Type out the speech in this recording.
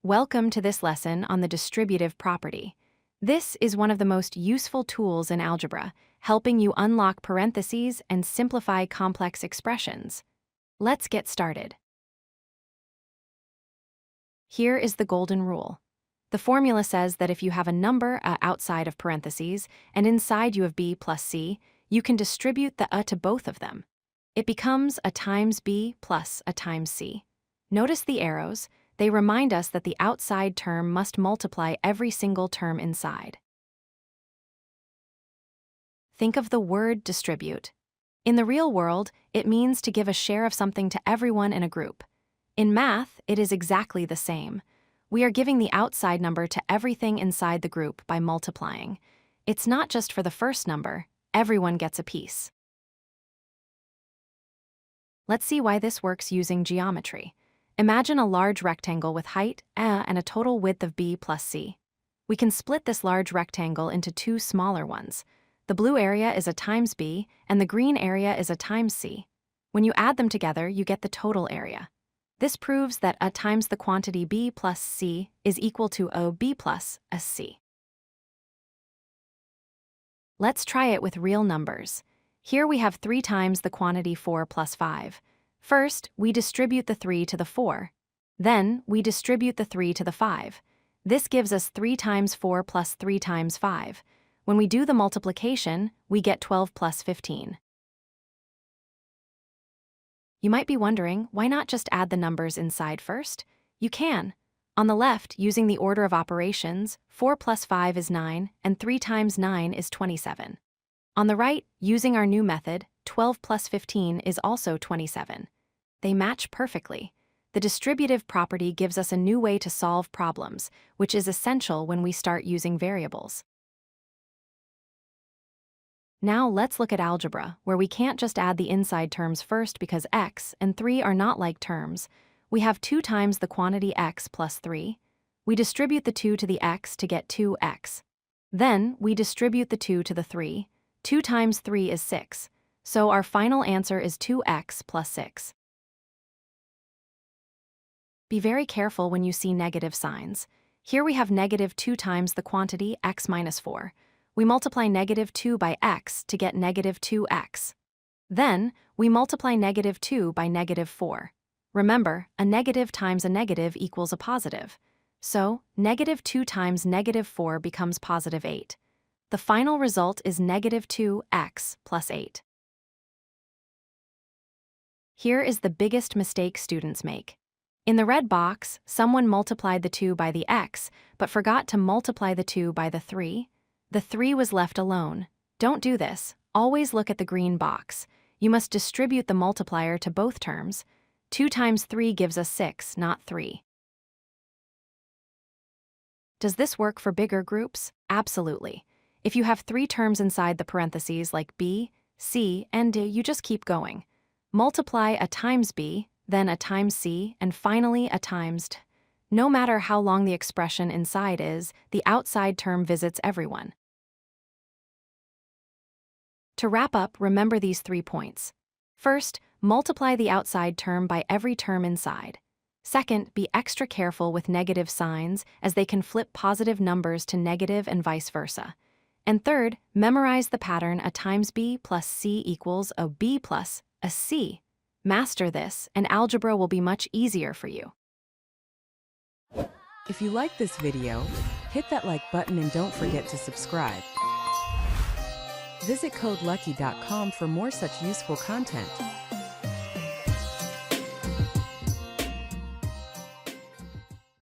Welcome to this lesson on the distributive property. This is one of the most useful tools in algebra, helping you unlock parentheses and simplify complex expressions. Let's get started. Here is the golden rule. The formula says that if you have a number outside of parentheses and inside you have b plus c, you can distribute the to both of them. It becomes a times b plus a times c. Notice the arrows. They remind us that the outside term must multiply every single term inside. Think of the word distribute. In the real world, it means to give a share of something to everyone in a group. In math, it is exactly the same. We are giving the outside number to everything inside the group by multiplying. It's not just for the first number, everyone gets a piece. Let's see why this works using geometry. Imagine a large rectangle with height and a total width of b plus c. We can split this large rectangle into two smaller ones. The blue area is a times b, and the green area is a times c. When you add them together, you get the total area. This proves that a times the quantity b plus c is equal to a b plus a c. Let's try it with real numbers. Here we have 3 times the quantity 4 plus 5. First, we distribute the 3 to the 4. Then, we distribute the 3 to the 5. This gives us 3 times 4 plus 3 times 5. When we do the multiplication, we get 12 plus 15. You might be wondering, why not just add the numbers inside first? You can. On the left, using the order of operations, 4 plus 5 is 9, and 3 times 9 is 27. On the right, using our new method, 12 plus 15 is also 27. They match perfectly. The distributive property gives us a new way to solve problems, which is essential when we start using variables. Now let's look at algebra, where we can't just add the inside terms first because x and 3 are not like terms. We have 2 times the quantity x plus 3. We distribute the 2 to the x to get 2x. Then, we distribute the 2 to the 3. 2 times 3 is 6. So our final answer is 2x plus 6. Be very careful when you see negative signs. Here we have negative 2 times the quantity x minus 4. We multiply negative 2 by x to get negative 2x. Then, we multiply negative 2 by negative 4. Remember, a negative times a negative equals a positive. So, negative 2 times negative 4 becomes positive 8. The final result is negative 2x plus 8. Here is the biggest mistake students make. In the red box, someone multiplied the 2 by the x, but forgot to multiply the 2 by the 3. The 3 was left alone. Don't do this. Always look at the green box. You must distribute the multiplier to both terms. 2 times 3 gives us 6, not 3. Does this work for bigger groups? Absolutely. If you have 3 terms inside the parentheses like b, c, and d, you just keep going. Multiply a times b, then a times c, and finally a times d. No matter how long the expression inside is, the outside term visits everyone. To wrap up, remember these 3 points. First, multiply the outside term by every term inside. Second, be extra careful with negative signs as they can flip positive numbers to negative and vice versa. And third, memorize the pattern a times b plus c equals a b plus a c. Master this, and algebra will be much easier for you. If you like this video, hit that like button and don't forget to subscribe. Visit codelucky.com for more such useful content.